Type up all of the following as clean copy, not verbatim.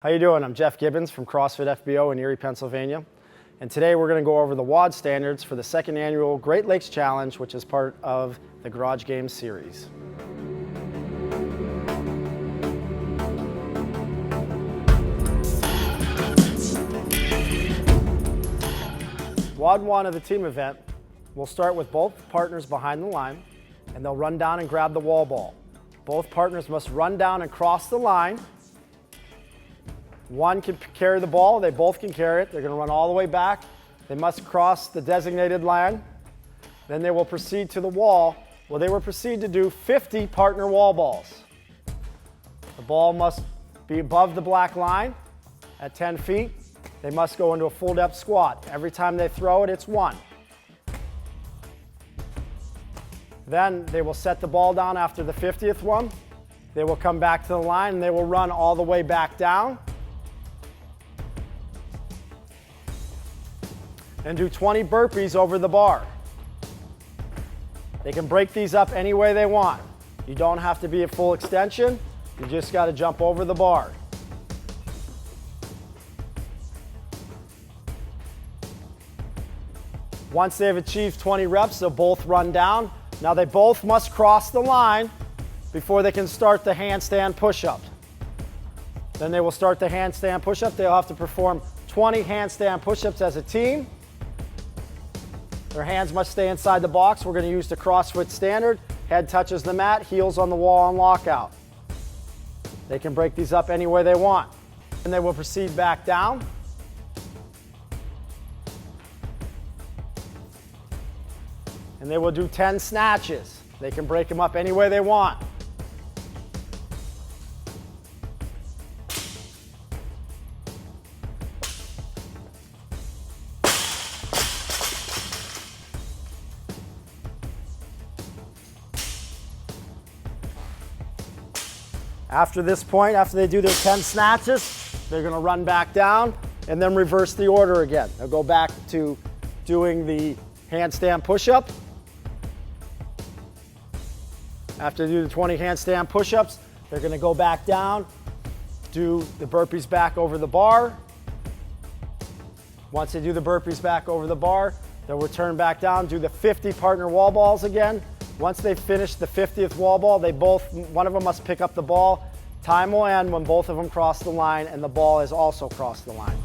How you doing? I'm Jeff Gibbons from CrossFit FBO in Erie, Pennsylvania. And today we're going to go over the WOD standards for the second annual Great Lakes Challenge, which is part of the Garage Games series. WOD 1 of the team event will start with both partners behind the line, and they'll run down and grab the wall ball. Both partners must run down and cross the line. One can carry the ball, they both can carry it. They're going to run all the way back. They must cross the designated line. Then they will proceed to the wall. Well, they will proceed to do 50 partner wall balls. The ball must be above the black line at 10 feet. They must go into a full depth squat. Every time they throw it, it's one. Then they will set the ball down after the 50th one. They will come back to the line and they will run all the way back down and do 20 burpees over the bar. They can break these up any way they want. You don't have to be at full extension. You just got to jump over the bar. Once they've achieved 20 reps, they'll both run down. Now they both must cross the line before they can start the handstand push-up. Then they will start the handstand push-up. They'll have to perform 20 handstand push-ups as a team. Their hands must stay inside the box. We're going to use the CrossFit standard. Head touches the mat, heels on the wall on lockout. They can break these up any way they want. And they will proceed back down. And they will do 10 snatches. They can break them up any way they want. After this point, after they do their 10 snatches, they're going to run back down and then reverse the order again. They'll go back to doing the handstand push-up. After they do the 20 handstand push-ups, they're going to go back down, do the burpees back over the bar. Once they do the burpees back over the bar, they'll return back down, do the 50 partner wall balls again. Once they finish the 50th wall ball, one of them must pick up the ball. Time will end when both of them cross the line and the ball has also crossed the line.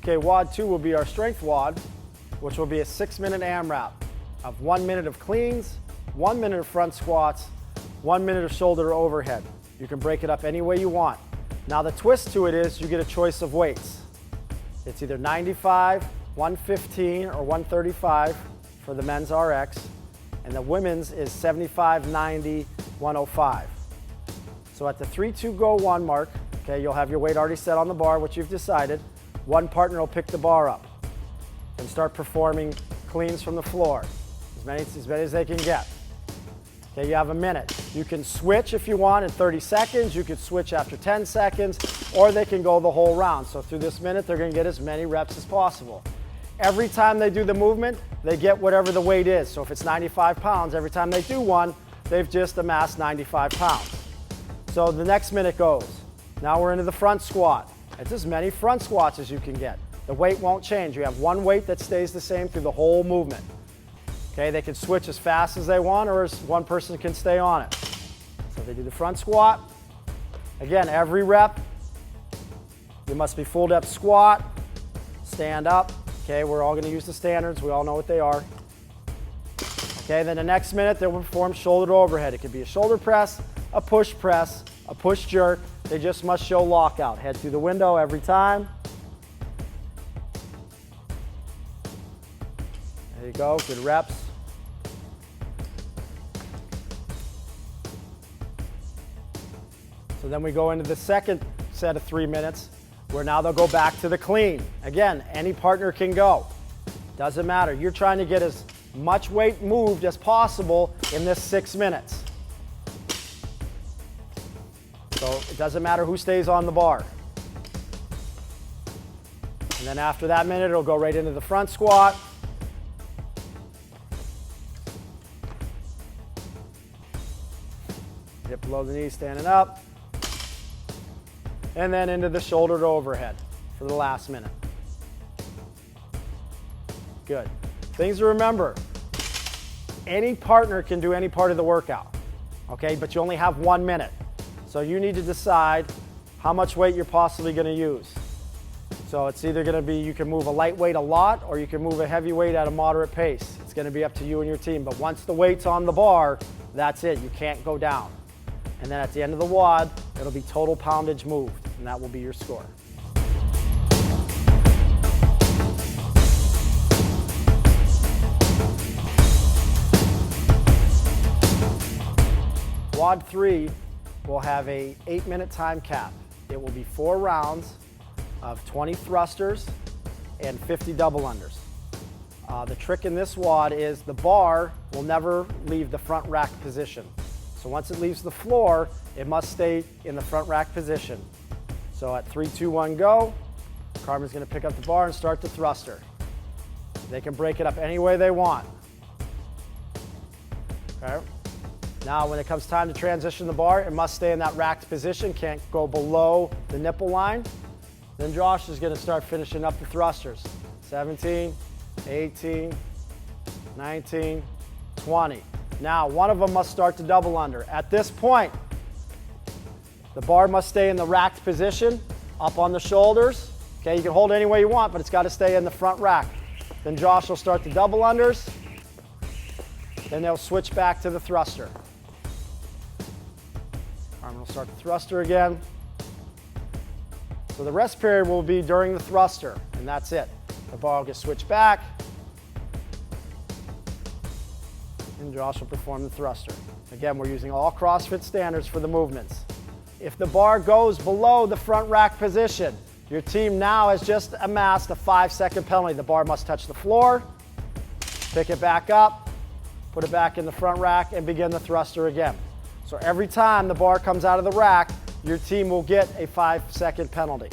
Okay, WOD 2 will be our strength WOD, which will be a 6-minute AMRAP of 1 minute of cleans, 1 minute of front squats, 1 minute of shoulder overhead. You can break it up any way you want. Now the twist to it is you get a choice of weights. It's either 95, 115, or 135 for the men's RX, and the women's is 75, 90, 105. So at the 3, 2, go 1 mark, okay, you'll have your weight already set on the bar, which you've decided. One partner will pick the bar up and start performing cleans from the floor, as many as they can get. Okay, you have a minute. You can switch if you want in 30 seconds, you could switch after 10 seconds, or they can go the whole round. So through this minute, they're going to get as many reps as possible. Every time they do the movement, they get whatever the weight is. So if it's 95 pounds, every time they do one, they've just amassed 95 pounds. So the next minute goes. Now we're into the front squat. It's as many front squats as you can get. The weight won't change. You have one weight that stays the same through the whole movement. Okay, they can switch as fast as they want, or as one person can stay on it. So they do the front squat. Again, every rep, you must be full depth squat, stand up. Okay, we're all going to use the standards. We all know what they are. Okay, then the next minute, they'll perform shoulder to overhead. It could be a shoulder press, a push jerk. They just must show lockout. Head through the window every time. There you go, good reps. So then we go into the second set of 3 minutes, where now they'll go back to the clean. Again, any partner can go. Doesn't matter. You're trying to get as much weight moved as possible in this 6 minutes. So it doesn't matter who stays on the bar. And then after that minute, it'll go right into the front squat. Hip below the knee, standing up. And then into the shoulder to overhead for the last minute. Good. Things to remember. Any partner can do any part of the workout, okay? But you only have 1 minute. So you need to decide how much weight you're possibly going to use. So it's either going to be you can move a light weight a lot or you can move a heavy weight at a moderate pace. It's going to be up to you and your team. But once the weight's on the bar, that's it. You can't go down. And then at the end of the WOD, it'll be total poundage moved, and that will be your score. WOD 3 will have a 8-minute time cap. It will be 4 rounds of 20 thrusters and 50 double unders. The trick in this WOD is the bar will never leave the front rack position. So once it leaves the floor, it must stay in the front rack position. So at 3, 2, 1, go, Carmen's going to pick up the bar and start the thruster. They can break it up any way they want. Okay. Now when it comes time to transition the bar, it must stay in that racked position, can't go below the nipple line. Then Josh is going to start finishing up the thrusters. 17, 18, 19, 20. Now one of them must start to double under. At this point, the bar must stay in the racked position, up on the shoulders. Okay, you can hold it any way you want, but it's got to stay in the front rack. Then Josh will start the double unders. Then they'll switch back to the thruster. Carmen will start the thruster again. So the rest period will be during the thruster, and that's it. The bar will get switched back, and Josh will perform the thruster. Again, we're using all CrossFit standards for the movements. If the bar goes below the front rack position, your team now has just amassed a 5-second penalty. The bar must touch the floor, pick it back up, put it back in the front rack, and begin the thruster again. So every time the bar comes out of the rack, your team will get a 5-second penalty.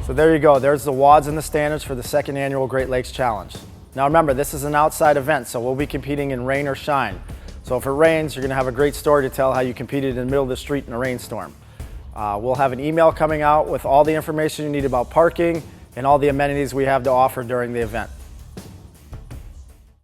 So there you go. There's the WODs and the standards for the 2nd annual Great Lakes Challenge. Now remember, this is an outside event, so we'll be competing in rain or shine. So if it rains, you're going to have a great story to tell how you competed in the middle of the street in a rainstorm. We'll have an email coming out with all the information you need about parking and all the amenities we have to offer during the event.